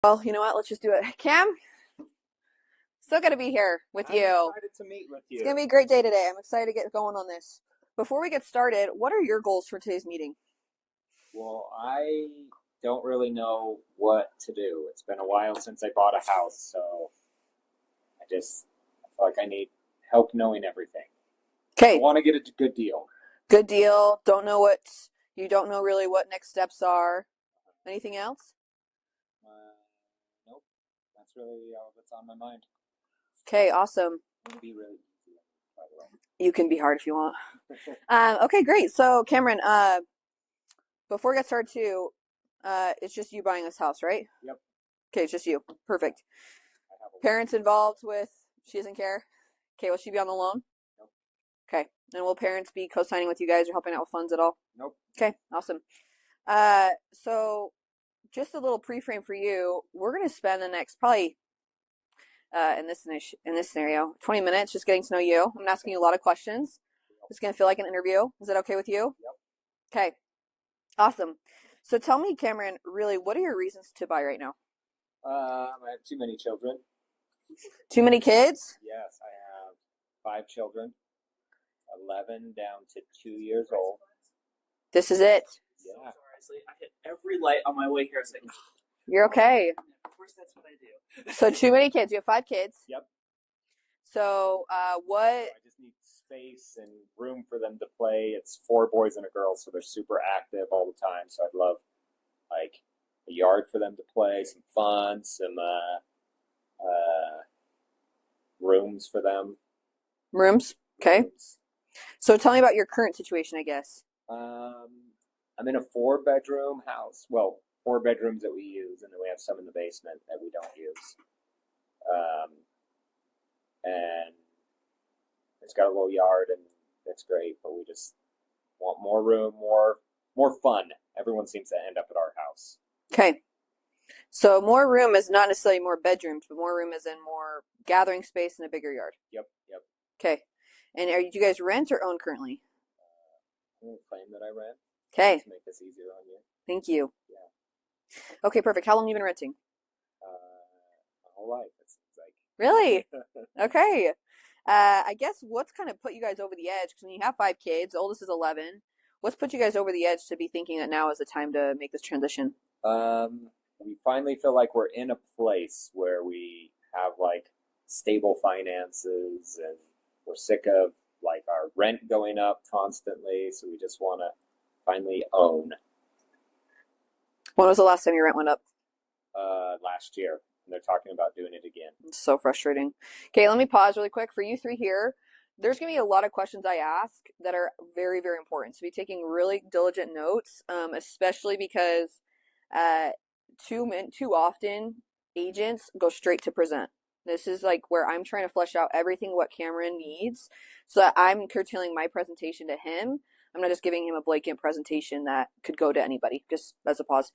Well, you know what? Let's just do it. Cam, still going to be here with you. I'm excited to meet with It's you. going to be a great day today. I'm excited to get going on this. Before we get started, what are your goals for today's meeting? Well, I don't really know what to do. It's been a while since I bought a house, so I feel like I need help knowing everything. I Okay, want to get a good deal. good deal. You don't know really what next steps are. Anything else? Uh, nope, that's really all that's on my mind. Okay, awesome. It's gonna be really easy, by the way. You can be hard if you want. Okay, great. So, Cameron, before we get started too, it's just you buying this house, right? Yep. Okay, it's just you. Perfect. I have a Parents involved with, she doesn't care. Okay, will she be on the loan? Nope. Okay. And will parents be co-signing with you guys or helping out with funds at all? Nope. Okay, awesome. So just a little pre-frame for you. We're going to spend the next probably in this scenario 20 minutes just getting to know you. I'm asking you a lot of questions. It's going to feel like an interview. Is that okay with you? Yep. Okay, awesome. So tell me, Cameron, really, what are your reasons to buy right now? I have too many children. Too many kids? Yes, I have 5 children, 11 down to 2 years old. This is it. Yeah. Sorry, I hit every light on my way here. I was like, You're okay. of course, that's what I do. So too many kids. You have 5 kids. Yep. So what? I just need space and room for them to play. It's 4 boys and a girl, so they're super active all the time. So I'd love like a yard for them to play, some fun, some rooms for them. Rooms? Okay. Rooms. So tell me about your current situation, I guess. I'm in a 4-bedroom house. Well, 4 bedrooms that we use, and then we have some in the basement that we don't use. And it's got a little yard, and it's great, but we just want more room, more fun. Everyone seems to end up at our house. Okay. So more room is not necessarily more bedrooms, but more room is in more gathering space and a bigger yard. Yep, yep. Okay. And do you guys rent or own currently? I'm gonna claim that I rent. Okay. To make this easier on you. Thank you. Yeah. Okay, perfect. How long have you been renting? My whole life, it seems like. Really? Okay. I guess what's kind of put you guys over the edge, because when you have 5 kids, the oldest is 11, what's put you guys over the edge to be thinking that now is the time to make this transition? We finally feel like we're in a place where we have like stable finances, and we're sick of like our rent going up constantly, so we just want to finally own. When was the last time your rent went up? Last year, and they're talking about doing it again. It's so frustrating. Okay, let me pause really quick. For you three here, there's going to be a lot of questions I ask that are very, very important. So be taking really diligent notes, especially because too often agents go straight to present. This is like where I'm trying to flesh out everything what Cameron needs so that I'm curtailing my presentation to him. I'm not just giving him a blanket presentation that could go to anybody, just as a pause.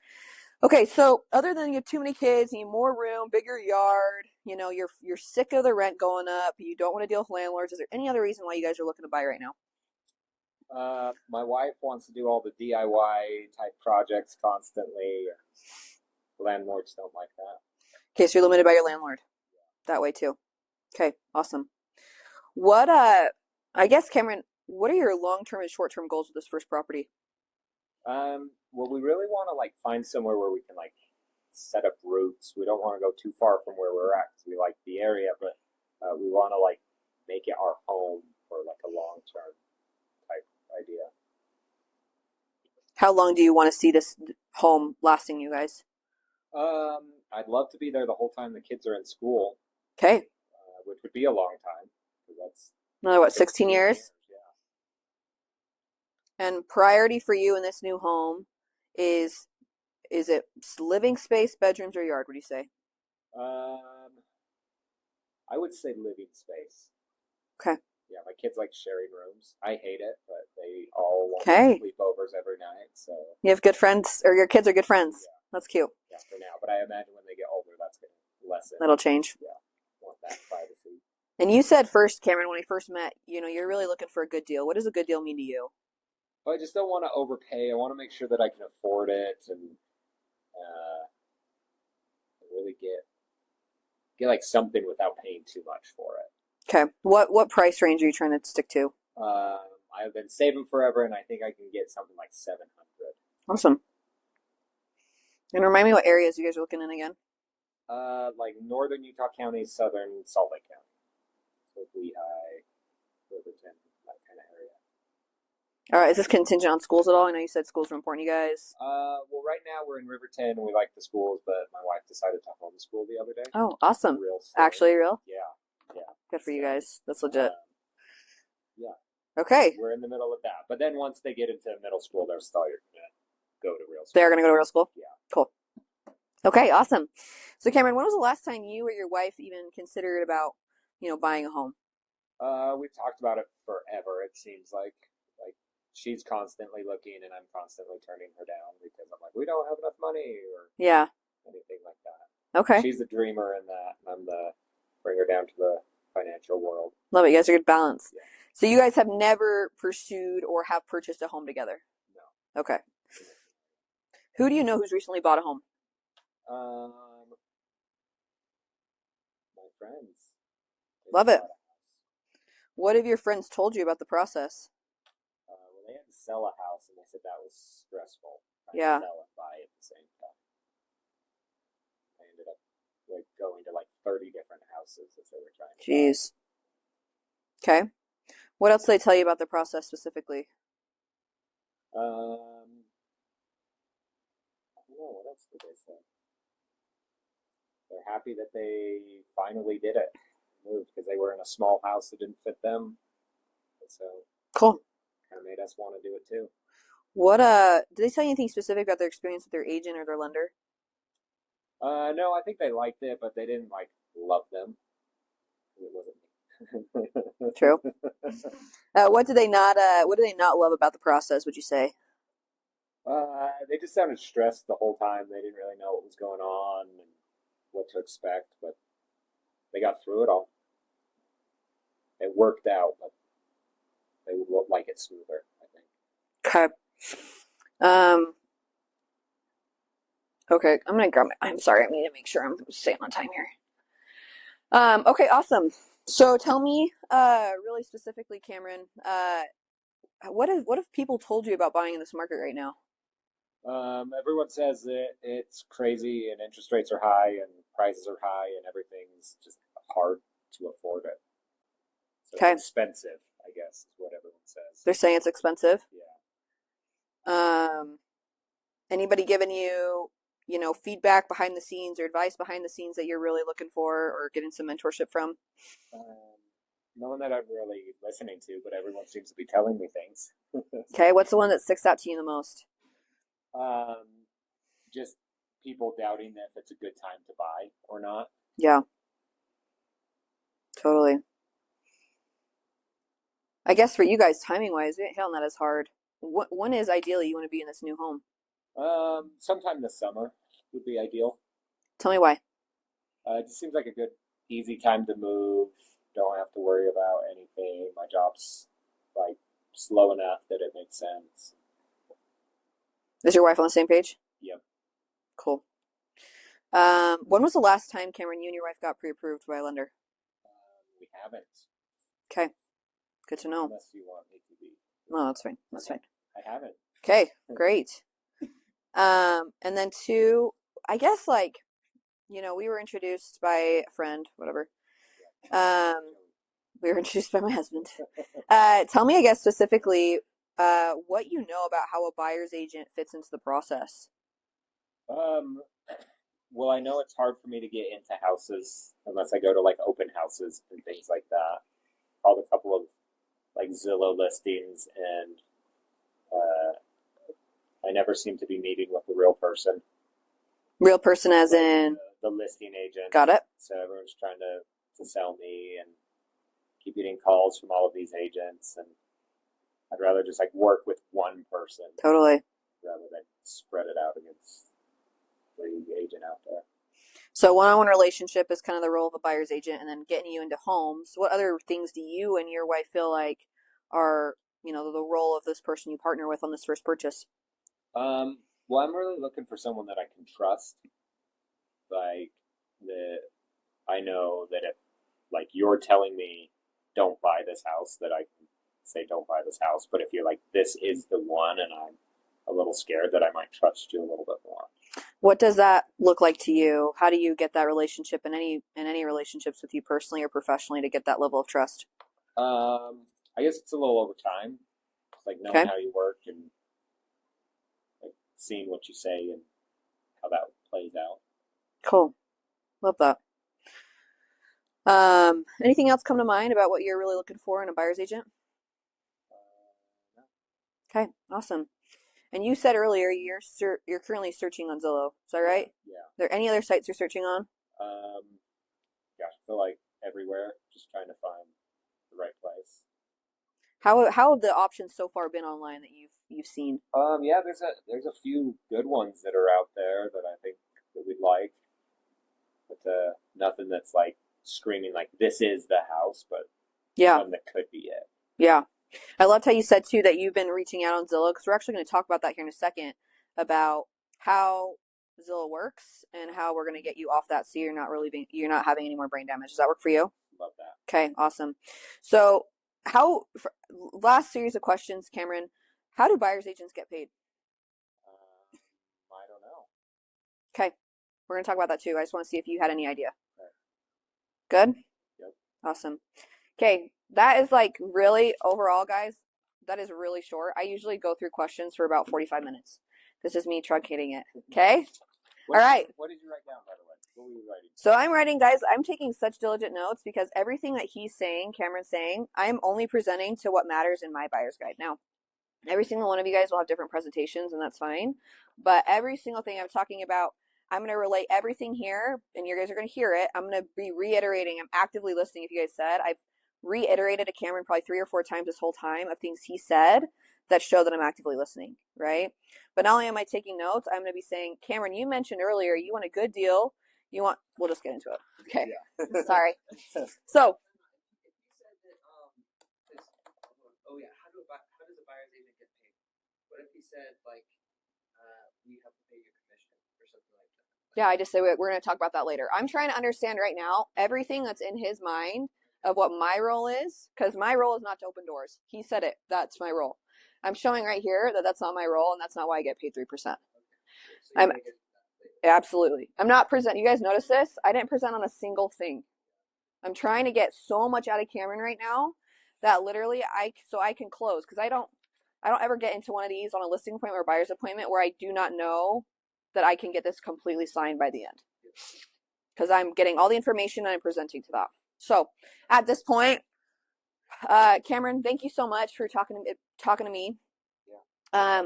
Okay, so other than you have too many kids, you need more room, bigger yard, you're sick of the rent going up, you don't want to deal with landlords. Is there any other reason why you guys are looking to buy right now? My wife wants to do all the DIY type projects constantly. Landlords don't like that. Okay, so you're limited by your landlord that way too. Okay, awesome. What I guess Cameron, what are your long-term and short-term goals with this first property? Well, we really want to like find somewhere where we can like set up roots. We don't want to go too far from where we're at because we like the area, but we want to like make it our home for like a long-term type idea. How long do you want to see this home lasting you guys? I'd love to be there the whole time the kids are in school, Okay. which would be a long time. That's Another what, 16 years? Yeah. And priority for you in this new home is it living space, bedrooms, or yard? What do you say? I would say living space. Okay. Yeah, my kids like sharing rooms. I hate it, but they all want Okay. sleepovers every night. So You have good friends, or your kids are good friends. yeah, That's cute. yeah, for now. But I imagine when they get older, that's going to lessen. That'll change. Yeah, want that privacy. And you said first, Cameron, when we first met, you're really looking for a good deal. What does a good deal mean to you? But I just don't want to overpay. I want to make sure that I can afford it, and really get like something without paying too much for it. Okay. What price range are you trying to stick to? I've been saving forever, and I think I can get something like 700. Awesome. And remind me what areas you guys are looking in again. Like northern Utah County, southern Salt Lake County, so Lehigh, Riverton, that kind of area. All right. Is this contingent on schools at all? I know you said schools are important to you guys. Well, right now we're in Riverton. We like the schools, but my wife decided to homeschool the other day. Oh, awesome. Real story. Actually, real? Yeah. Good for you guys. That's legit. Yeah. Okay. We're in the middle of that. But then once they get into middle school, they're still going to go to real school. They're going to go to real school? Yeah. Cool. Okay, awesome. So Cameron, when was the last time you or your wife even considered about, buying a home? We've talked about it forever. It seems like she's constantly looking and I'm constantly turning her down because I'm like, we don't have enough money or anything like that. Okay. She's the dreamer in that, and I'm the bring her down to the financial world. Love it. You guys are good balance. Yeah. So you guys have never pursued or have purchased a home together? No. Okay. Who do you know who's recently bought a home? My friends. Love it. What have your friends told you about the process? Well, they had to sell a house, and they said that was stressful. Yeah. To sell and buy at the same time. I ended up going to 30 different houses as they were trying to. Jeez. Okay. What else did they tell you about the process specifically? I don't know. What else did they say? They're happy that they finally did it. Moved because they were in a small house that didn't fit them. So cool. Kind of made us want to do it too. What did they tell you anything specific about their experience with their agent or their lender? No, I think they liked it, but they didn't love them. It wasn't me. True. What do they not love about the process, would you say? They just sounded stressed the whole time. They didn't really know what was going on and what to expect, but they got through it all. It worked out, but they would like it smoother, I think. Okay. Okay, I'm gonna grab I'm sorry, I need to make sure I'm staying on time here. Okay, awesome. So tell me, really specifically, Cameron, what have people told you about buying in this market right now? Everyone says that it's crazy and interest rates are high and prices are high and everything's just hard to afford it. So Okay. It's expensive, I guess, is what everyone says. They're saying it's expensive? Yeah. Anybody giving you, feedback behind the scenes or advice behind the scenes that you're really looking for or getting some mentorship from? No one that I'm really listening to, but everyone seems to be telling me things. Okay, what's the one that sticks out to you the most? Just people doubting if it's a good time to buy or not. Yeah. Totally. I guess for you guys, timing-wise, hell, that is hard. When is ideally you want to be in this new home? Sometime this summer would be ideal. Tell me why. It just seems like a good, easy time to move. Don't have to worry about anything. My job's slow enough that it makes sense. Is your wife on the same page? Yep. Cool. When was the last time, Cameron, you and your wife got pre-approved by a lender? We haven't. Okay. Good to know. Unless you want me to be. No, that's fine. That's fine. I haven't. Okay, great. And then two, I guess we were introduced by a friend, whatever. We were introduced by my husband. Tell me, I guess, specifically, what you know about how a buyer's agent fits into the process. Well, I know it's hard for me to get into houses unless I go to open houses and things like that. Called a couple of Zillow listings, and I never seem to be meeting with the real person. Real person as in? The listing agent. Got it. So everyone's trying to sell me and keep getting calls from all of these agents, and I'd rather just work with one person. Totally. Rather than spread it out against the agent out there. So one-on-one relationship is kind of the role of a buyer's agent, and then getting you into homes. What other things do you and your wife feel like are, the role of this person you partner with on this first purchase? Well, I'm really looking for someone that I can trust. I know that if like you're telling me don't buy this house, that I can say don't buy this house. But if you're like this is the one, and I'm a little scared, that I might trust you a little bit more. What does that look like to you? How do you get that relationship in any relationships with you personally or professionally to get that level of trust? I guess it's a little over time. It's like knowing Okay, how you work and like seeing what you say and how that plays out. cool. Love that. Anything else come to mind about what you're really looking for in a buyer's agent? No. Okay, awesome. And you said earlier you're currently searching on Zillow. Is that right? Yeah. Are there any other sites you're searching on? Um, gosh, I feel like everywhere, just trying to find the right place. How have the options so far been online that you've seen? Yeah, there's a few good ones that are out there that I think that we'd like, but nothing that's like screaming like this is the house, but Yeah, one that could be it. yeah. I loved how you said too that you've been reaching out on Zillow because we're actually going to talk about that here in a second about how Zillow works and how we're going to get you off that so you're not having any more brain damage. Does that work for you? Love that. Okay, awesome. So, last series of questions, Cameron, how do buyer's agents get paid? I don't know. Okay, we're going to talk about that too. I just want to see if you had any idea. Right. Good? Yep. Awesome. Okay, that is like really overall, guys, that is really short. I usually go through questions for about 45 minutes. This is me truncating it. Okay? All right. What did you write down, by the way? What were you writing? So I'm writing, guys, I'm taking such diligent notes because everything that he's saying, Cameron's saying, I'm only presenting to what matters in my buyer's guide. Now, every single one of you guys will have different presentations, and that's fine. But every single thing I'm talking about, I'm going to relate everything here, and you guys are going to hear it. I'm going to be reiterating. I'm actively listening. If you guys said, I've reiterated to Cameron probably 3 or 4 times this whole time of things he said that show that I'm actively listening, right? But not only am I taking notes, I'm going to be saying, Cameron, you mentioned earlier you want a good deal. We'll just get into it. Okay. Yeah. Sorry. So, Oh yeah, how does a buyer's agent get paid? What if he said like, we have to pay your commission or something like that? yeah, I just say we're going to talk about that later. I'm trying to understand right now everything that's in his mind of what my role is, because my role is not to open doors. He said it. That's my role. I'm showing right here that that's not my role, and that's not why I get paid 3%. So I'm absolutely. I'm not present. You guys notice this? I didn't present on a single thing. I'm trying to get so much out of Cameron right now that literally I can close because I don't ever get into one of these on a listing appointment or buyer's appointment where I do not know that I can get this completely signed by the end. Because I'm getting all the information and I'm presenting to that. So at this point, Cameron, thank you so much for talking to me. Yeah.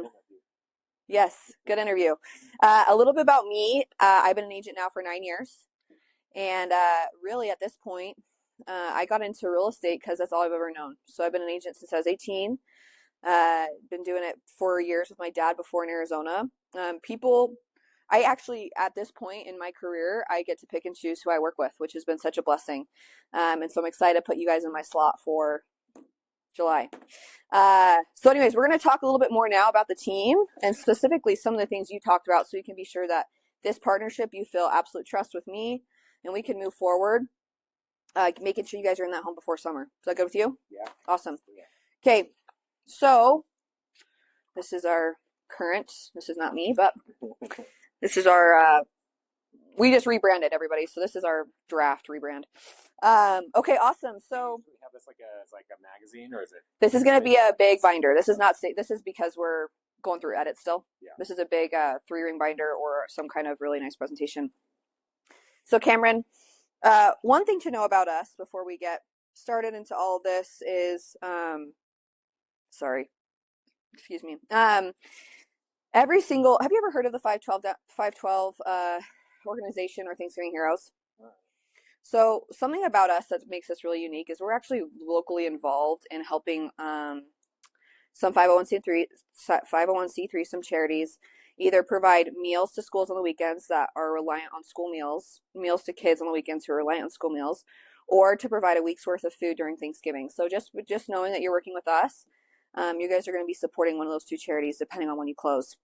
Yes, good interview. A little bit about me. I've been an agent now for 9 years. And really at this point, I got into real estate because that's all I've ever known. So I've been an agent since I was 18. Been doing it for years with my dad before in Arizona. I actually, at this point in my career, I get to pick and choose who I work with, which has been such a blessing. And so I'm excited to put you guys in my slot for July. So anyways, we're going to talk a little bit more now about the team and specifically some of the things you talked about so you can be sure that this partnership, you feel absolute trust with me and we can move forward, making sure you guys are in that home before summer. Is that good with you? Yeah. Awesome. Okay. So this is our current, this is not me, but this is our, we just rebranded everybody. So this is our draft rebrand. Okay, awesome. So we have this like a magazine, or is it? This is going to be a big binder. This is not, this is because we're going through edits still. Yeah. This is a big 3-ring binder or some kind of really nice presentation. So Cameron, one thing to know about us before we get started into all of this is, sorry, excuse me. Have you ever heard of the 512 organization or Thanksgiving Heroes? So something about us that makes us really unique is we're actually locally involved in helping some 501c3, some charities either provide meals to schools on the weekends that are reliant on school meals to kids on the weekends who are reliant on school meals, or to provide a week's worth of food during Thanksgiving. So just knowing that you're working with us, you guys are going to be supporting one of those 2 charities depending on when you close.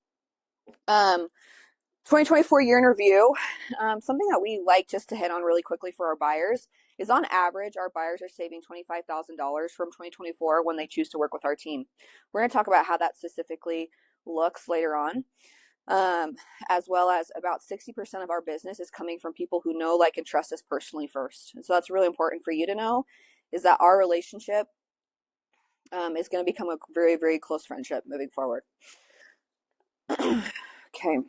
2024 year in review. Something that we like just to hit on really quickly for our buyers is, on average, our buyers are saving $25,000 from 2024 when they choose to work with our team. We're going to talk about how that specifically looks later on, as well as about 60% of our business is coming from people who know, like, and trust us personally first. And so that's really important for you to know, is that our relationship is going to become a very, very close friendship moving forward. Okay.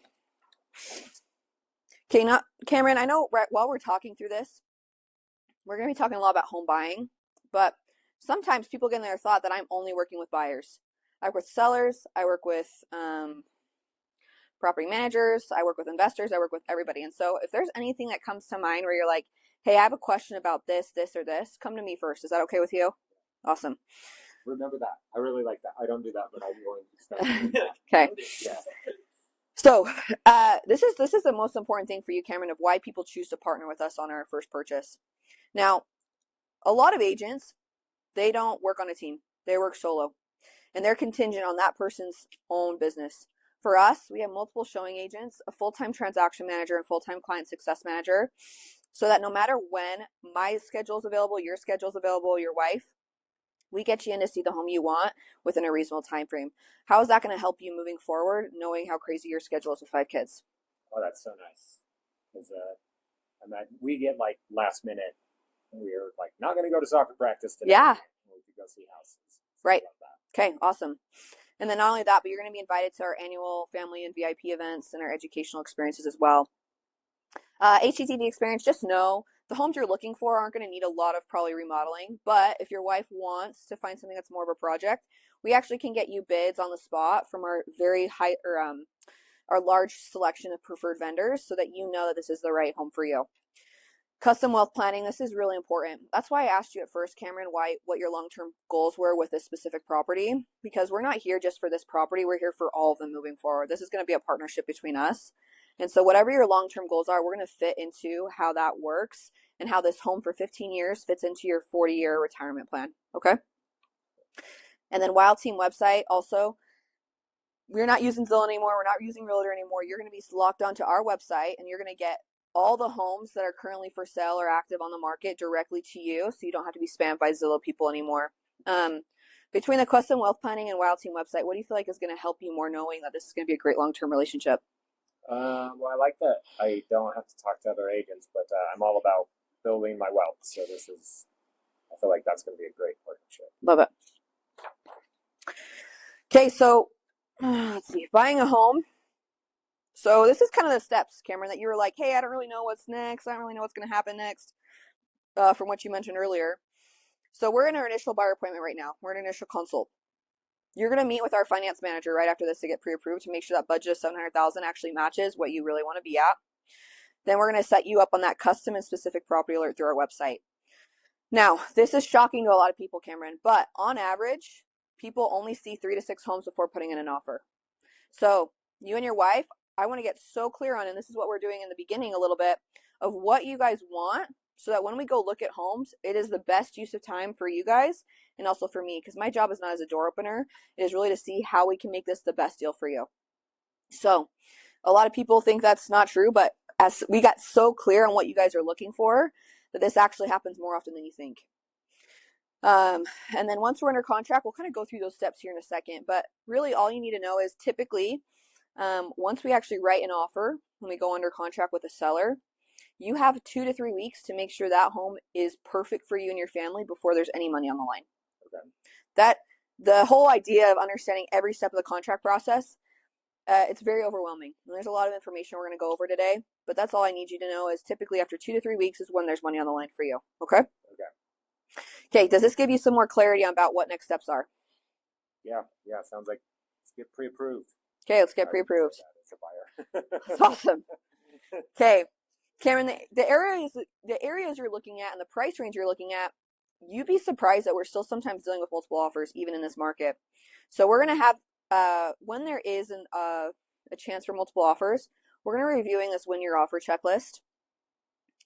Okay, now, Cameron, I know while we're talking through this, we're going to be talking a lot about home buying, but sometimes people get in their thought that I'm only working with buyers. I work with sellers, I work with property managers, I work with investors, I work with everybody. And so if there's anything that comes to mind where you're like, hey, I have a question about this, or this, come to me first. Is that okay with you? Awesome. Remember that. I really like that. I don't do that, but I'm going to start doing that. Okay. Yeah. So this is the most important thing for you, Cameron, of why people choose to partner with us on our first purchase. Now, a lot of agents, they don't work on a team. They work solo, and they're contingent on that person's own business. For us, we have multiple showing agents, a full-time transaction manager, and full-time client success manager, so that no matter when my schedule is available, your schedule is available, your wife, we get you in to see the home you want within a reasonable time frame. How is that going to help you moving forward, knowing how crazy your schedule is with 5 kids? Oh, that's so nice. Because we get like last minute. We're like not going to go to soccer practice today. Yeah. We could go see houses. Right. Okay, awesome. And then not only that, but you're going to be invited to our annual family and VIP events and our educational experiences as well. HGTV experience, just know the homes you're looking for aren't going to need a lot of probably remodeling, but if your wife wants to find something that's more of a project, we actually can get you bids on the spot from our very high our large selection of preferred vendors, so that you know that this is the right home for you. Custom wealth planning, this is really important. That's why I asked you at first, Cameron, what your long-term goals were with this specific property, because we're not here just for this property, we're here for all of them moving forward. This is going to be a partnership between us. And so whatever your long-term goals are, we're going to fit into how that works and how this home for 15 years fits into your 40-year retirement plan, okay? And then Wild Team website, also, we're not using Zillow anymore, we're not using Realtor anymore. You're going to be locked onto our website, and you're going to get all the homes that are currently for sale or active on the market directly to you, so you don't have to be spammed by Zillow people anymore. Between the custom wealth planning and Wild Team website, what do you feel like is going to help you more, knowing that this is going to be a great long-term relationship? Well, I like that I don't have to talk to other agents, but I'm all about building my wealth. So I feel like that's going to be a great partnership. Love it. Okay, so let's see, buying a home. So this is kind of the steps, Cameron, that you were like, hey, I don't really know what's next. I don't really know what's going to happen next, from what you mentioned earlier. So we're in our initial buyer appointment right now. We're in an initial consult. You're going to meet with our finance manager right after this to get pre-approved to make sure that budget of $700,000 actually matches what you really want to be at. Then we're going to set you up on that custom and specific property alert through our website. Now, this is shocking to a lot of people, Cameron, but on average, people only see 3 to 6 homes before putting in an offer. So you and your wife, I want to get so clear on, and this is what we're doing in the beginning a little bit, of what you guys want, so that when we go look at homes, it is the best use of time for you guys and also for me, because my job is not as a door opener. It is really to see how we can make this the best deal for you. So a lot of people think that's not true, but as we got so clear on what you guys are looking for, that this actually happens more often than you think. And then once we're under contract, we'll kind of go through those steps here in a second, but really all you need to know is typically, once we actually write an offer, when we go under contract with a seller, you have 2 to 3 weeks to make sure that home is perfect for you and your family before there's any money on the line. Okay. The whole idea of understanding every step of the contract process, it's very overwhelming. And there's a lot of information we're going to go over today, but that's all I need you to know is typically after 2 to 3 weeks is when there's money on the line for you. Okay? Okay, does this give you some more clarity on about what next steps are? Yeah, sounds like let's get pre-approved. Okay, let's get pre-approved. It's a buyer. That's awesome. Okay, Cameron, the areas you're looking at and the price range you're looking at, you'd be surprised that we're still sometimes dealing with multiple offers even in this market. So we're going to have, when there is a chance for multiple offers, we're going to be reviewing this win your offer checklist.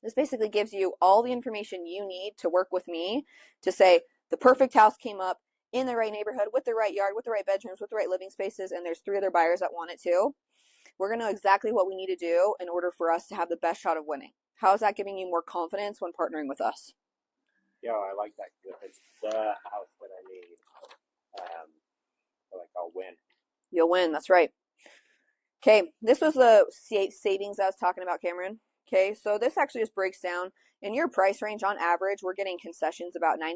This basically gives you all the information you need to work with me to say the perfect house came up in the right neighborhood with the right yard, with the right bedrooms, with the right living spaces, and there's 3 other buyers that want it too. we're going to know exactly what we need to do in order for us to have the best shot of winning. How is that giving you more confidence when partnering with us? Yeah, I like that. It's the house that I need. Like I'll win. You'll win. That's right. Okay, this was the savings I was talking about, Cameron. Okay, so this actually just breaks down in your price range. On average, we're getting concessions about $9,000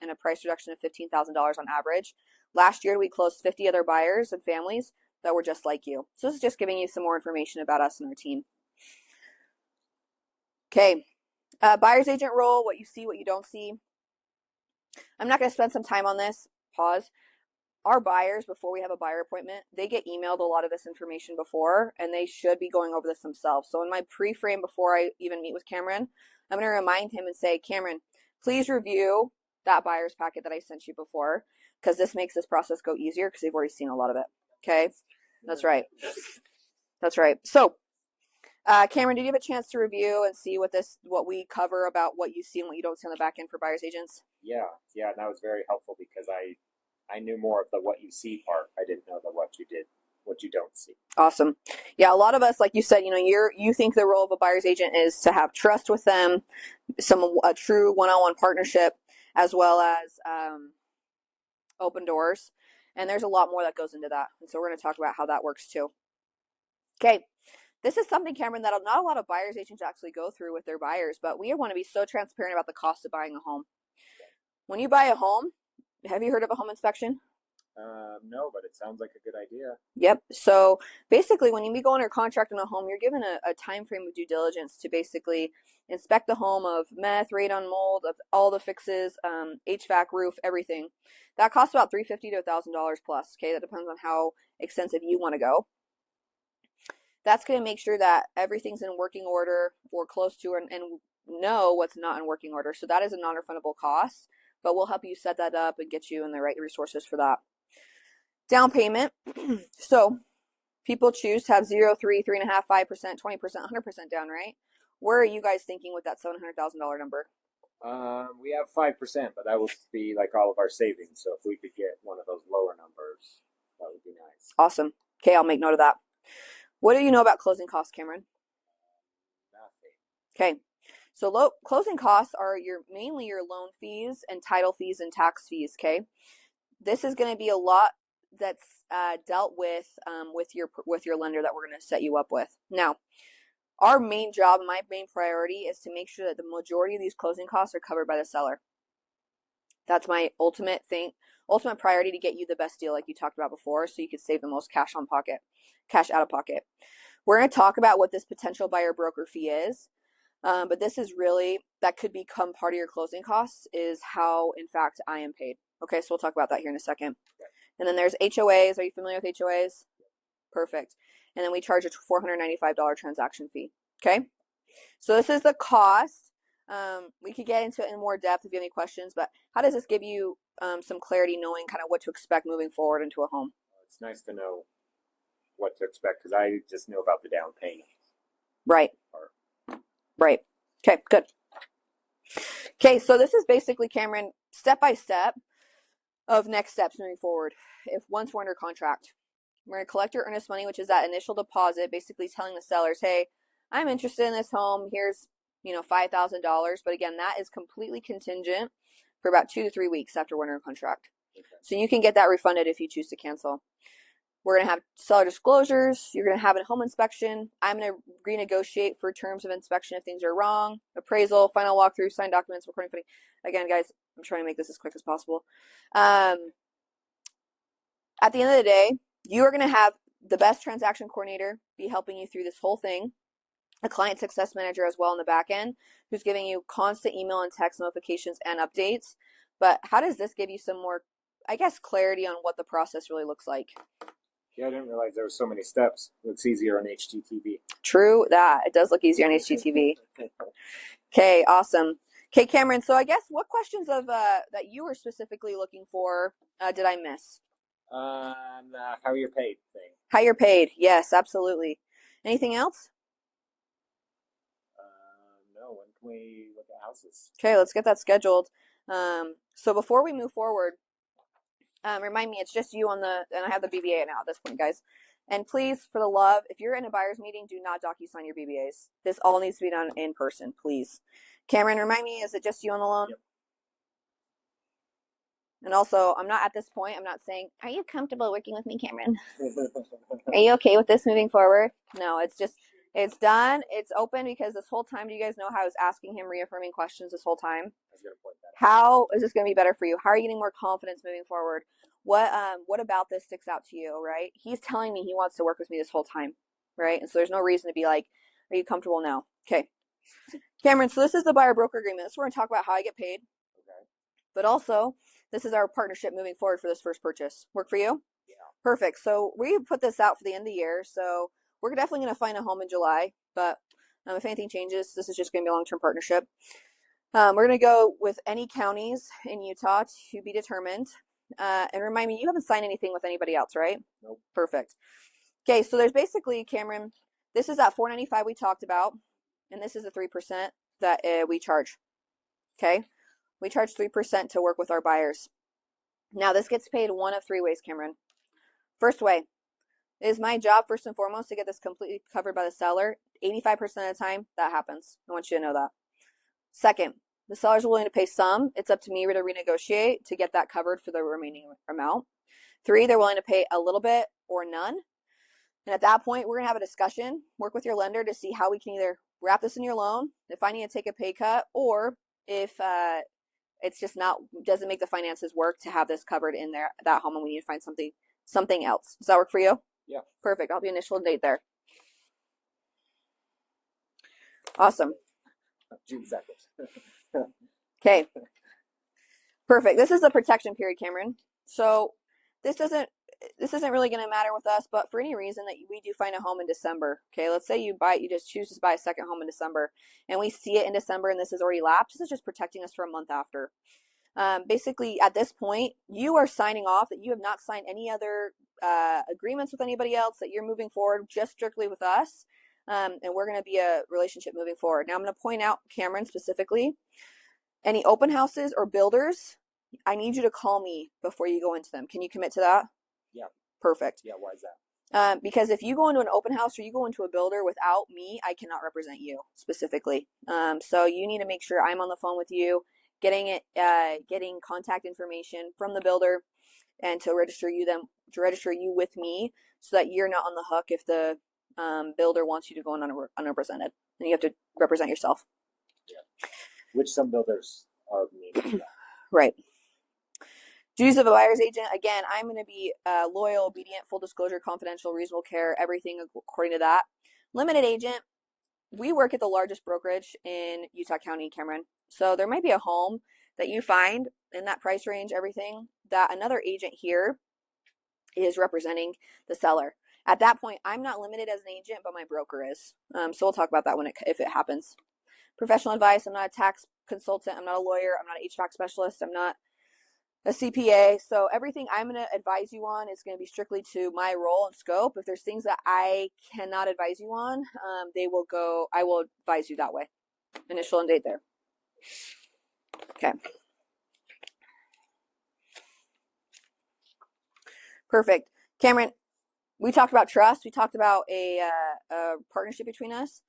and a price reduction of $15,000 on average. Last year, we closed 50 other buyers and families that were just like you. So this is just giving you some more information about us and our team. Okay, buyer's agent role, what you see, what you don't see. I'm not going to spend some time on this. Pause. Our buyers, before we have a buyer appointment, they get emailed a lot of this information before, and they should be going over this themselves. So in my pre-frame, before I even meet with Cameron, I'm going to remind him and say, Cameron, please review that buyer's packet that I sent you before, because this makes this process go easier because they've already seen a lot of it. Okay, that's right. That's right. So Cameron, did you have a chance to review and see what we cover about what you see and what you don't see on the back end for buyer's agents? Yeah, and that was very helpful because I knew more of the what you see part. I didn't know the what you don't see. Awesome. Yeah, a lot of us, like you said, you think the role of a buyer's agent is to have trust with them, a true one-on-one partnership, as well as open doors. And there's a lot more that goes into that. And so we're going to talk about how that works too. Okay. This is something, Cameron, that not a lot of buyer's agents actually go through with their buyers, but we want to be so transparent about the cost of buying a home. When you buy a home, have you heard of a home inspection? No, but it sounds like a good idea. Yep. So basically, when you go under contract on a home, you're given a time frame of due diligence to basically inspect the home of meth, radon, mold, of all the fixes, HVAC, roof, everything. That costs about $350 to $1,000 plus. Okay, that depends on how extensive you want to go. That's going to make sure that everything's in working order or close to, and know what's not in working order. So that is a non-refundable cost, but we'll help you set that up and get you in the right resources for that. Down payment. So people choose to have 0, 3, 3.5%, 5%, 20%, 100% down, right? Where are you guys thinking with that $700,000 number? We have 5%, but that would be like all of our savings. So if we could get one of those lower numbers, that would be nice. Awesome. Okay, I'll make note of that. What do you know about closing costs, Cameron? Nothing. Okay, so closing costs are mainly your loan fees and title fees and tax fees. Okay, this is going to be a lot that's dealt with your lender that we're going to set you up with. Now, our main job, my main priority, is to make sure that the majority of these closing costs are covered by the seller. That's my ultimate priority, to get you the best deal, like you talked about before, so you could save the most cash out of pocket. We're going to talk about what this potential buyer broker fee is, but this is really, that could become part of your closing costs, is how, in fact, I am paid. Okay, so we'll talk about that here in a second. And then there's HOAs. Are you familiar with HOAs? Perfect. And then we charge a $495 transaction fee. Okay, so this is the cost. We could get into it in more depth if you have any questions, but how does this give you some clarity, knowing kind of what to expect moving forward into a home? It's nice to know what to expect because I just knew about the down payment. Right. Right. Okay, good. Okay, so this is basically, Cameron, step by step of next steps moving forward. Once we're under contract, we're going to collect your earnest money, which is that initial deposit, basically telling the sellers, hey, I'm interested in this home. Here's, $5,000. But again, that is completely contingent for about 2 to 3 weeks after we're under contract. Okay. So you can get that refunded if you choose to cancel. We're going to have seller disclosures. You're going to have a home inspection. I'm going to renegotiate for terms of inspection if things are wrong. Appraisal, final walkthrough, signed documents, recording footing. Again, guys, I'm trying to make this as quick as possible. At the end of the day, you are going to have the best transaction coordinator be helping you through this whole thing, a client success manager as well on the back end, who's giving you constant email and text notifications and updates. But how does this give you some more, clarity on what the process really looks like? Yeah, I didn't realize there were so many steps. It looks easier on HGTV. True that. It does look easier on HGTV. Okay, awesome. Okay, Cameron, so I guess what questions that you were specifically looking for did I miss? How you're paid thing. How you're paid. Yes, absolutely. Anything else? No. When can we look at houses? Okay, let's get that scheduled. So before we move forward, remind me, it's just you and I have the BBA now at this point, guys. And please, for the love, if you're in a buyer's meeting, do not DocuSign your BBAs. This all needs to be done in person, please. Cameron, remind me, is it just you on the loan? Yep. And also, I'm not at this point, I'm not saying, are you comfortable working with me, Cameron? Are you okay with this moving forward? No, it's just, it's done. It's open because this whole time, do you guys know how I was asking him reaffirming questions this whole time? How is this going to be better for you? How are you getting more confidence moving forward? What about this sticks out to you, right? He's telling me he wants to work with me this whole time, right? And so there's no reason to be like, are you comfortable now? Okay. Cameron, so this is the buyer broker agreement. This is where we're going to talk about how I get paid. Okay. But also, this is our partnership moving forward for this first purchase. Work for you? Yeah. Perfect. So we put this out for the end of the year. So we're definitely going to find a home in July. But if anything changes, this is just going to be a long-term partnership. We're going to go with any counties in Utah to be determined. And remind me, you haven't signed anything with anybody else, right? Nope. Perfect. Okay, so there's basically, Cameron, this is that $495 we talked about, and this is the 3% that we charge. Okay, we charge 3% to work with our buyers. Now, this gets paid one of three ways, Cameron. First way, it is my job, first and foremost, to get this completely covered by the seller. 85% of the time, that happens. I want you to know that. Second, the seller's willing to pay some. It's up to me to renegotiate to get that covered for the remaining amount. 3, they're willing to pay a little bit or none. And at that point, we're going to have a discussion, work with your lender to see how we can either wrap this in your loan, if I need to take a pay cut, or if it's just doesn't make the finances work to have this covered in that home and we need to find something else. Does that work for you? Yeah. Perfect. I'll be initial date there. Awesome. June 2nd. Okay. Perfect. This is the protection period, Cameron. So this isn't really going to matter with us, but for any reason that we do find a home in December, okay, let's say you just choose to buy a second home in December and we see it in December and this has already lapsed, this is just protecting us for a month after. Basically, at this point, you are signing off that you have not signed any other agreements with anybody else, that you're moving forward just strictly with us, and we're going to be a relationship moving forward. Now, I'm going to point out, Cameron, specifically, any open houses or builders, I need you to call me before you go into them. Can you commit to that? Yeah. Perfect. Yeah, why is that? Because if you go into an open house or you go into a builder without me, I cannot represent you specifically. So you need to make sure I'm on the phone with you, getting contact information from the builder, and to register you with me, so that you're not on the hook if the builder wants you to go in unrepresented, and you have to represent yourself. Yeah. Which some builders are mean. Right. Duties of a buyer's agent. Again, I'm going to be loyal, obedient, full disclosure, confidential, reasonable care, everything according to that. Limited agent. We work at the largest brokerage in Utah County, Cameron. So there might be a home that you find in that price range, everything, that another agent here is representing the seller. At that point, I'm not limited as an agent, but my broker is. So we'll talk about that if it happens. Professional advice. I'm not a tax consultant. I'm not a lawyer. I'm not an HVAC specialist. I'm not a CPA. So everything I'm going to advise you on is going to be strictly to my role and scope. If there's things that I cannot advise you on, I will advise you that way. Initial and date there. Okay. Perfect. Cameron, we talked about trust. We talked about a partnership between us.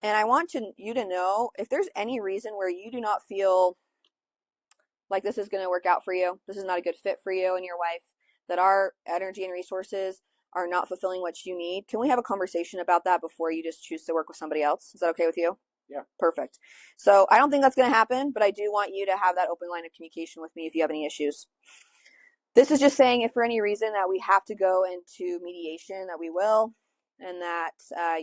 And I want you to know, if there's any reason where you do not feel like this is going to work out for you, this is not a good fit for you and your wife, that our energy and resources are not fulfilling what you need, can we have a conversation about that before you just choose to work with somebody else? Is that okay with you? Yeah. Perfect. So I don't think that's going to happen, but I do want you to have that open line of communication with me if you have any issues. This is just saying if for any reason that we have to go into mediation, that we will, and that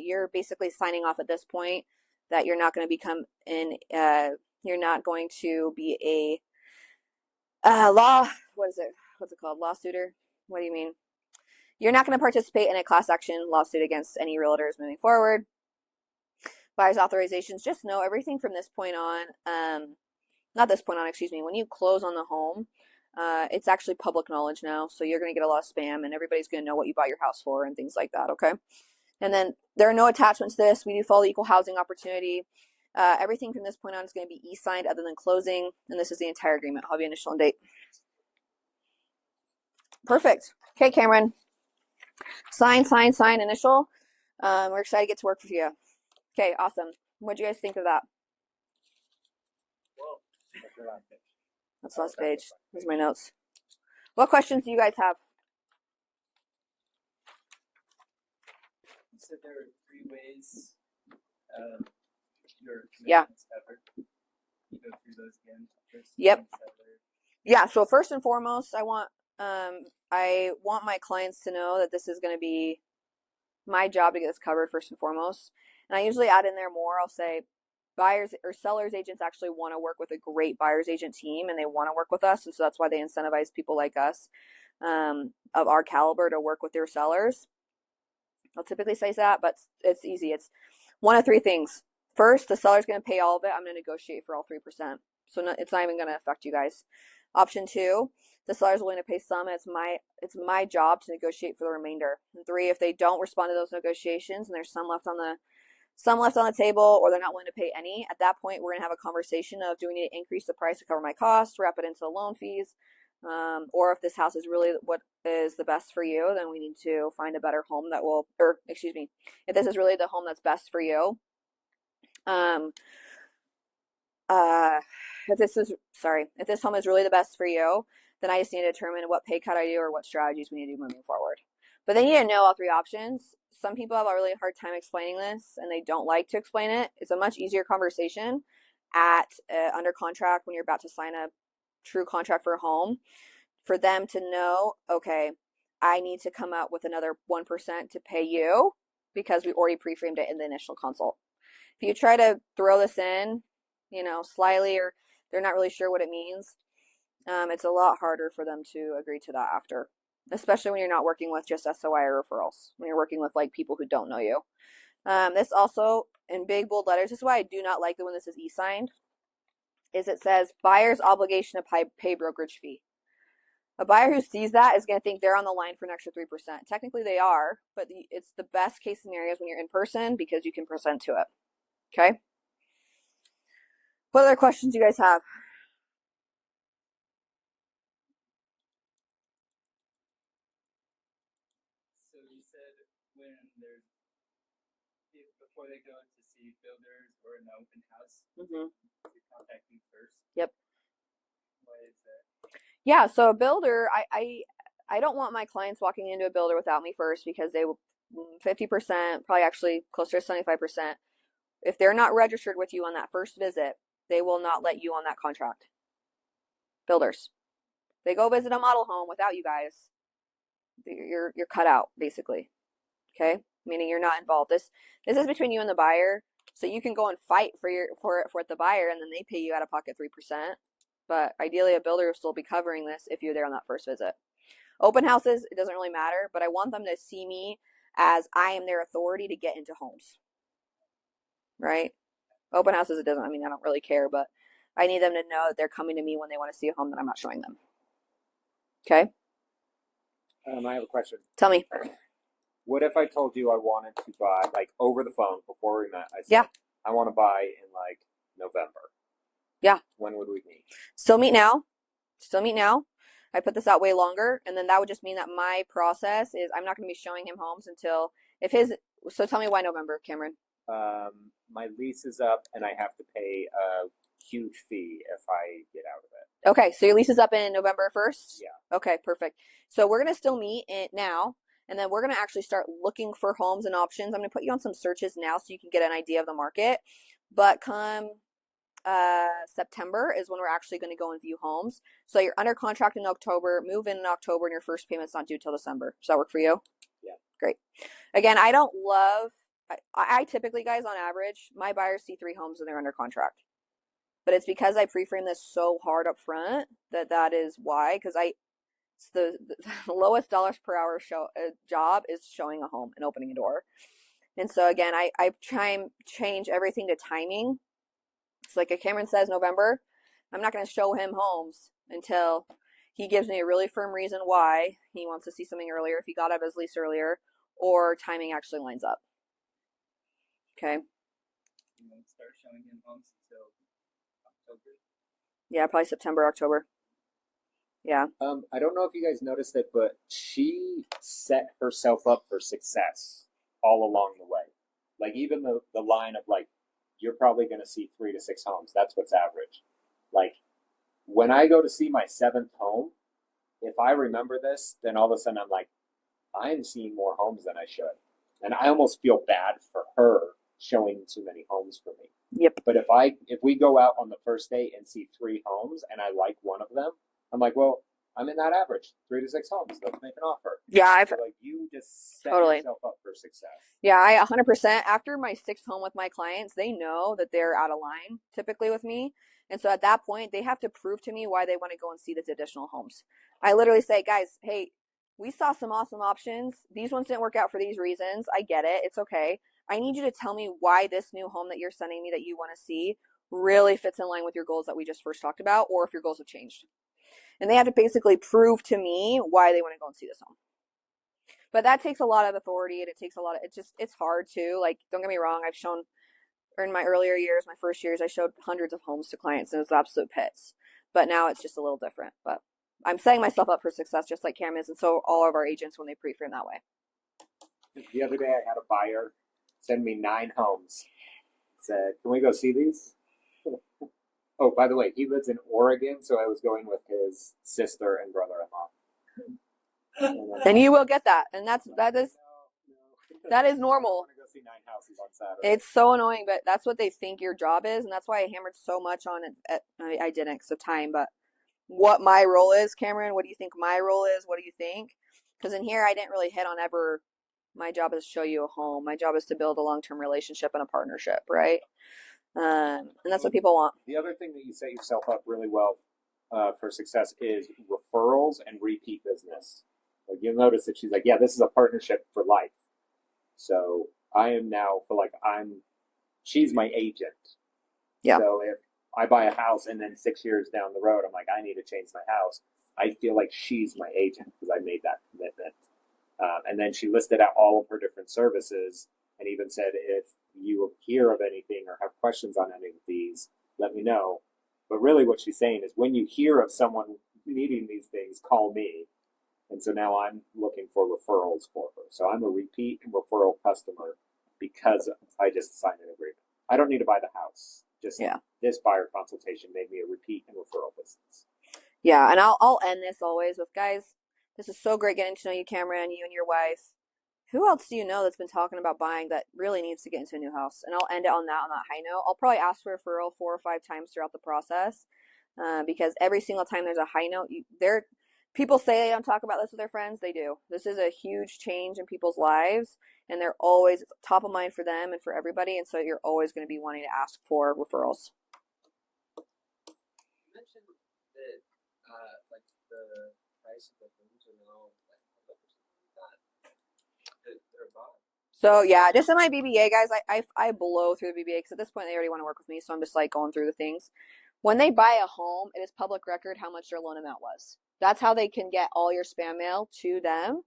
you're basically signing off at this point that you're not going to you're not going to be a what's it called? Lawsuiter? What do you mean? You're not going to participate in a class action lawsuit against any realtors moving forward. Buyer's authorizations, just know everything from this point on, not this point on, excuse me, when you close on the home, it's actually public knowledge now, so you're going to get a lot of spam and everybody's going to know what you bought your house for and things like that, okay? And then there are no attachments to this. We do follow equal housing opportunity. Everything from this point on is going to be e-signed other than closing, and this is the entire agreement. I'll have your initial and date. Perfect. Okay, Cameron. Sign, initial. We're excited to get to work with you. Okay, awesome. What do you guys think of that? Well, that's your last page. That's the last page. Here's my notes. What questions do you guys have? You said there were 3 ways your Yeah. commission's covered. You go through those again. Yep. Yeah, so first and foremost, I want my clients to know that this is going to be my job to get this covered first and foremost. And I usually add in there more. I'll say buyers or sellers agents actually want to work with a great buyer's agent team, and they want to work with us, and so that's why they incentivize people like us of our caliber to work with their sellers. I'll typically say that, but it's easy. It's one of 3 things. First, the seller's going to pay all of it. I'm going to negotiate for all 3%. So it's not even going to affect you guys. Option 2, the seller's willing to pay some. It's my job to negotiate for the remainder. And 3, if they don't respond to those negotiations and there's some left on the table, or they're not willing to pay any, at that point we're going to have a conversation of, do we need to increase the price to cover my costs, wrap it into the loan fees, or if this house is really what is the best for you, then we need to find a better home that will, or excuse me, if this is really the home that's best for you, if this home is really the best for you, then I just need to determine what pay cut I do or what strategies we need to do moving forward. But then you need to know all 3 options. Some people have a really hard time explaining this, and they don't like to explain it. It's a much easier conversation at under contract when you're about to sign a true contract for a home, for them to know, okay, I need to come out with another 1% to pay you because we already pre-framed it in the initial consult. If you try to throw this in, slyly, or they're not really sure what it means, it's a lot harder for them to agree to that after, especially when you're not working with just SOI or referrals, when you're working with like people who don't know you. This also, in big bold letters, this is why I do not like it when this is e-signed, is it says buyer's obligation to pay brokerage fee. A buyer who sees that is going to think they're on the line for an extra 3%. Technically they are, but it's the best case scenarios when you're in person because you can present to it. Okay? What other questions do you guys have? So you said when there's, before they go to see builders or an open house, they contact you first. Yep. Why is that? Yeah, so a builder, I don't want my clients walking into a builder without me first, because they will 50%, probably actually closer to 75%. If they're not registered with you on that first visit, they will not let you on that contract. Builders. They go visit a model home without you guys, you're cut out basically. Okay? Meaning you're not involved. This is between you and the buyer. So you can go and fight for the buyer, and then they pay you out of pocket 3%. But ideally a builder will still be covering this if you're there on that first visit. Open houses, it doesn't really matter, but I want them to see me as I am their authority to get into homes. Right? Open houses, I don't really care, but I need them to know that they're coming to me when they want to see a home that I'm not showing them. Okay? I have a question. Tell me. What if I told you I wanted to buy, like, over the phone before we met? I said, yeah, I want to buy in like November. Yeah. When would we meet? Still meet now. I put this out way longer, and then that would just mean that my process is I'm not going to be showing him homes until so tell me why November, Cameron. My lease is up, and I have to pay a huge fee if I get out of it. Okay, so your lease is up in November 1st? Yeah. Okay, perfect. So we're going to still meet now, and then we're going to actually start looking for homes and options. I'm going to put you on some searches now so you can get an idea of the market. But come September is when we're actually going to go and view homes. So you're under contract in October, move in October, and your first payment's not due till December. Does that work for you? Yeah. Great. Again, I typically, guys, on average, my buyers see 3 homes when they're under contract. But it's because I pre-frame this so hard up front that is why, because it's the lowest dollars per hour job is showing a home and opening a door. And so again, I try and change everything to timing. So like Cameron says, November, I'm not going to show him homes until he gives me a really firm reason why he wants to see something earlier, if he got out of his lease earlier, or timing actually lines up. Okay. You won't start showing him homes until October. Yeah, probably September, October. Yeah. I don't know if you guys noticed it, but she set herself up for success all along the way. Like even the line of like, you're probably going to see 3 to 6 homes. That's what's average. Like when I go to see my 7th home, if I remember this, then all of a sudden I'm like, I'm seeing more homes than I should, and I almost feel bad for her showing too many homes for me. Yep. But if we go out on the first date and see 3 homes and I like one of them, I'm like, well, I'm in that average, 3 to 6 homes. Let's make an offer. Yeah, I've So like you just set totally. yourself up for success. Yeah, I 100%. After my 6th home with my clients, they know that they're out of line typically with me. And so at that point, they have to prove to me why they want to go and see these additional homes. I literally say, guys, hey, we saw some awesome options. These ones didn't work out for these reasons. I get it. It's okay. I need you to tell me why this new home that you're sending me that you want to see really fits in line with your goals that we just first talked about, or if your goals have changed. And they have to basically prove to me why they want to go and see this home. But that takes a lot of authority, and it takes a lot of, it's hard too. Like, don't get me wrong, I've shown, or in my earlier years, my first years, I showed hundreds of homes to clients, and it was absolute pits. But now it's just a little different. But I'm setting myself up for success just like Cam is, and so all of our agents when they pre-frame that way. The other day I had a buyer send me 9 homes. Said, can we go see these? Oh, by the way, he lives in Oregon, so I was going with his sister and brother-in-law. And you will get that, and that is normal. I want to go see 9 houses on Saturday. It's so annoying, but that's what they think your job is, and that's why I hammered so much on it. I didn't because of time, but what my role is, Cameron. What do you think my role is? What do you think? Because in here, I didn't really hit on ever. My job is to show you a home. My job is to build a long-term relationship and a partnership, right? And that's what people want. The other thing that you set yourself up really well for success is referrals and repeat business. Like you'll notice that she's like, yeah, this is a partnership for life. So I am now she's my agent. Yeah. So if I buy a house and then 6 years down the road, I'm like, I need to change my house. I feel like she's my agent because I made that commitment. And then she listed out all of her different services and even said, if you hear of anything or have questions on any of these, let me know. But really what she's saying is when you hear of someone needing these things, call me. And so now I'm looking for referrals for her. So I'm a repeat and referral customer because I just signed an agreement. I don't need to buy the house. Just this buyer consultation made me a repeat and referral business. Yeah, and I'll end this always with, guys, this is so great getting to know you, Cameron, you and your wife. Who else do you know that's been talking about buying that really needs to get into a new house? And I'll end it on that high note. I'll probably ask for a referral 4 or 5 times throughout the process because every single time there's a high note, people say they don't talk about this with their friends. They do. This is a huge change in people's lives, and they're always top of mind for them and for everybody. And so you're always going to be wanting to ask for referrals. You mentioned that like the price of the homes are now like they're bought. So yeah, just in my BBA, guys, I blow through the BBA because at this point they already want to work with me, so I'm just like going through the things. When they buy a home, it is public record how much their loan amount was. That's how they can get all your spam mail to them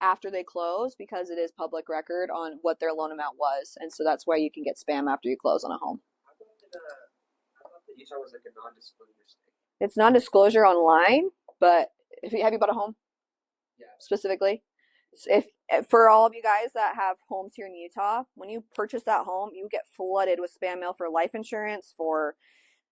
after they close because it is public record on what their loan amount was, and so that's why you can get spam after you close on a home. I thought that Utah was like a non-disclosure state. It's non-disclosure online, but have you bought a home? Yeah. Specifically? If for all of you guys that have homes here in Utah, when you purchase that home, you get flooded with spam mail for life insurance, for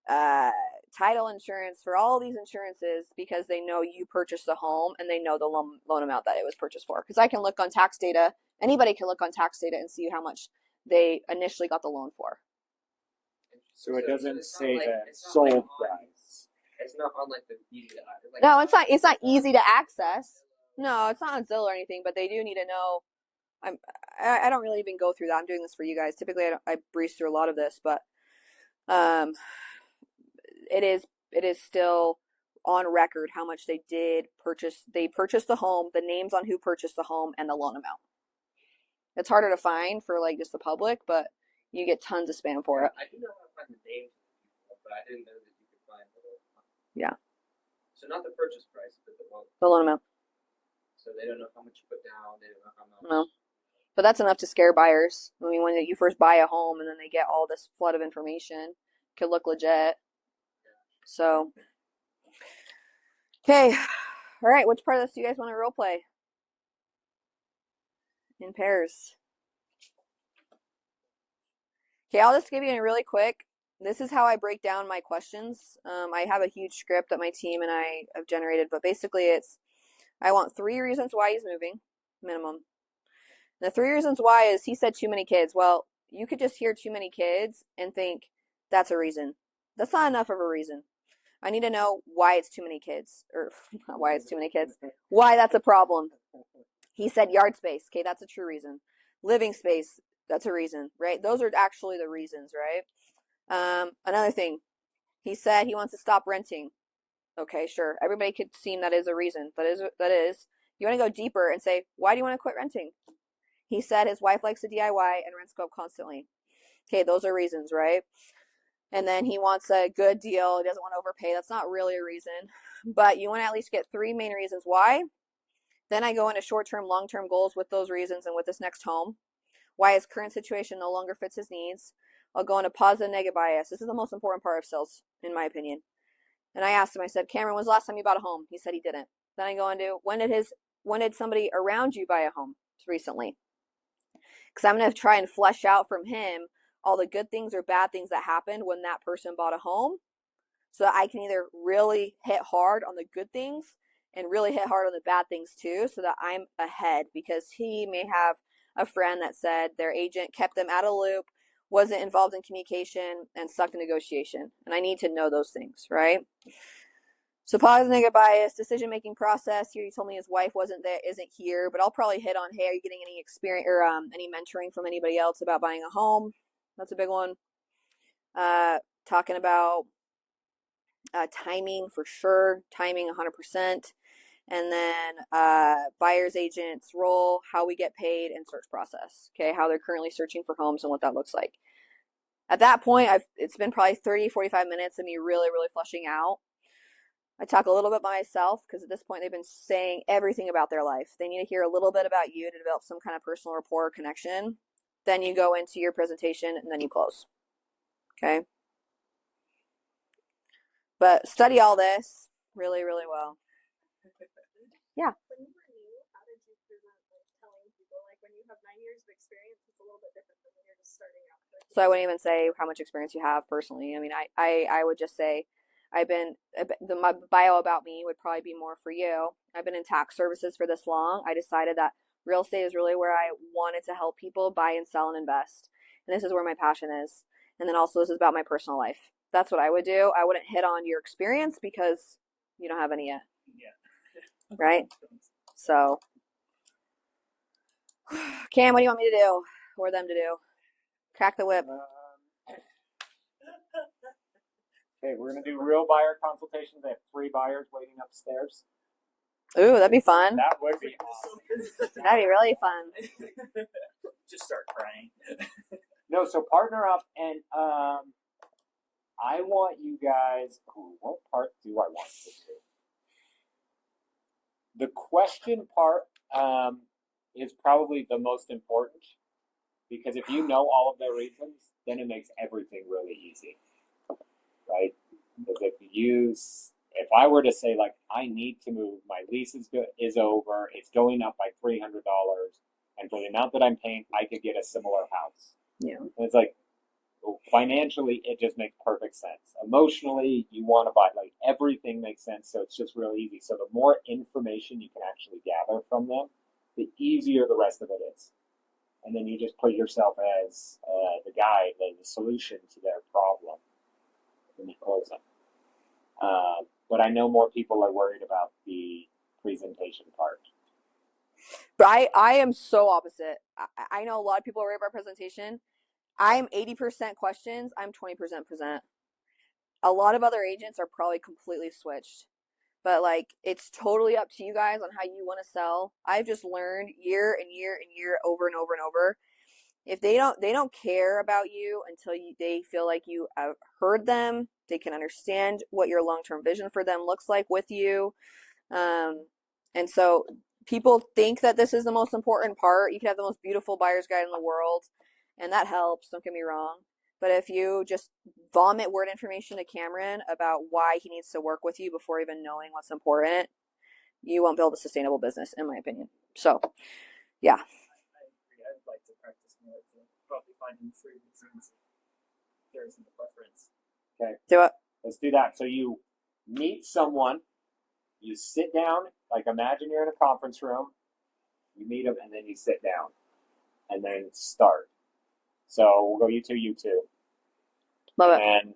title insurance, for all these insurances because they know you purchased the home and they know the loan amount that it was purchased for. Because I can look on tax data, anybody can look on tax data and see how much they initially got the loan for. So it doesn't say the sold price. It's not on like the media. Like, no, it's not easy to access. No, it's not on Zillow or anything, but they do need to know. I don't really even go through that. I'm doing this for you guys. Typically, I breeze through a lot of this, but it is still on record how much they did purchase. They purchased the home, the names on who purchased the home, and the loan amount. It's harder to find for like just the public, but you get tons of spam for it. I do know how to find the names of the people, but I didn't know that you could find the loan amount. Yeah. So not the purchase price, but the loan. The loan amount. So they don't know how much you put down. They don't know how much. No. But that's enough to scare buyers. I mean, when you first buy a home and then they get all this flood of information, it could look legit. So, Okay. All right. Which part of this do you guys want to role play? In pairs. Okay, I'll just give you a really quick. This is how I break down my questions. I have a huge script that my team and I have generated, but basically it's I want 3 reasons why he's moving, minimum. The 3 reasons why is he said too many kids. Well, you could just hear too many kids and think that's a reason. That's not enough of a reason. I need to know why it's too many kids, or not why it's too many kids, why that's a problem. He said yard space. Okay, that's a true reason. Living space, that's a reason, right? Those are actually the reasons, right? Another thing, he said he wants to stop renting. Okay, sure. Everybody could seem that is a reason. That is. You want to go deeper and say, why do you want to quit renting? He said his wife likes to DIY and rents go up constantly. Okay, those are reasons, right? And then he wants a good deal. He doesn't want to overpay. That's not really a reason, but you want to at least get 3 main reasons why. Then I go into short-term, long-term goals with those reasons and with this next home. Why his current situation no longer fits his needs. I'll go into positive, negative bias. This is the most important part of sales, in my opinion. And I asked him, I said, Cameron, when's the last time you bought a home? He said he didn't. Then I go into when did somebody around you buy a home recently? Because I'm going to try and flesh out from him all the good things or bad things that happened when that person bought a home, so that I can either really hit hard on the good things and really hit hard on the bad things too, so that I'm ahead. Because he may have a friend that said their agent kept them out of the loop, wasn't involved in communication, and sucked in negotiation. And I need to know those things, right? So positive, negative bias, decision-making process. Here, he told me his wife isn't here, but I'll probably hit on, hey, are you getting any experience or any mentoring from anybody else about buying a home? That's a big one. Talking about timing for sure, timing 100%. And then buyer's agent's role, how we get paid, and search process. Okay, how they're currently searching for homes and what that looks like. At that point, it's been probably 30, 45 minutes of me really, really fleshing out. I talk a little bit by myself because at this point they've been saying everything about their life. They need to hear a little bit about you to develop some kind of personal rapport or connection. Then you go into your presentation and then you close. Okay? But study all this really, really well. Yeah. When you were new, how did you present telling people? Like when you have 9 years of experience, it's a little bit different than when you're just starting out. So I wouldn't even say how much experience you have personally. I mean, I would just say my bio about me would probably be more for you. I've been in tax services for this long. I decided that real estate is really where I wanted to help people buy and sell and invest. And this is where my passion is. And then also this is about my personal life. That's what I would do. I wouldn't hit on your experience because you don't have any yet. Yeah. Right? So, Cam, what do you want me to do? Or them to do? Crack the whip. Okay, we're gonna do real buyer consultations. I have 3 buyers waiting upstairs. Ooh, that'd be fun. That would be awesome. That'd be really fun. Just start crying. No, so partner up and I want you guys. What part do I want to do? The question part is probably the most important because if you know all of their reasons, then it makes everything really easy, right? Because if I were to say like I need to move, my lease is over, it's going up by $300, and for the amount that I'm paying, I could get a similar house. Yeah. And it's like financially, it just makes perfect sense. Emotionally, you want to buy, like everything makes sense, so it's just real easy. So the more information you can actually gather from them, the easier the rest of it is. And then you just put yourself as the guide, the solution to their problem, and you close them. But I know more people are worried about the presentation part. But I am so opposite. I know a lot of people are worried about presentation. I'm 80% questions. I'm 20% present. A lot of other agents are probably completely switched. But like it's totally up to you guys on how you want to sell. I've just learned year and year and year over and over and over. If they don't care about you until they feel like you have heard them, they can understand what your long-term vision for them looks like with you. And so people think that this is the most important part. You can have the most beautiful buyer's guide in the world, and that helps, don't get me wrong. But if you just vomit word information to Cameron about why he needs to work with you before even knowing what's important, you won't build a sustainable business, in my opinion. So, yeah. I agree. I would like to practice more of probably finding free reasons if there isn't a preference. Okay. Do it. Let's do that. So you meet someone, you sit down, like imagine you're in a conference room, you meet them, and then you sit down, and then start. So we'll go you two, Love it. and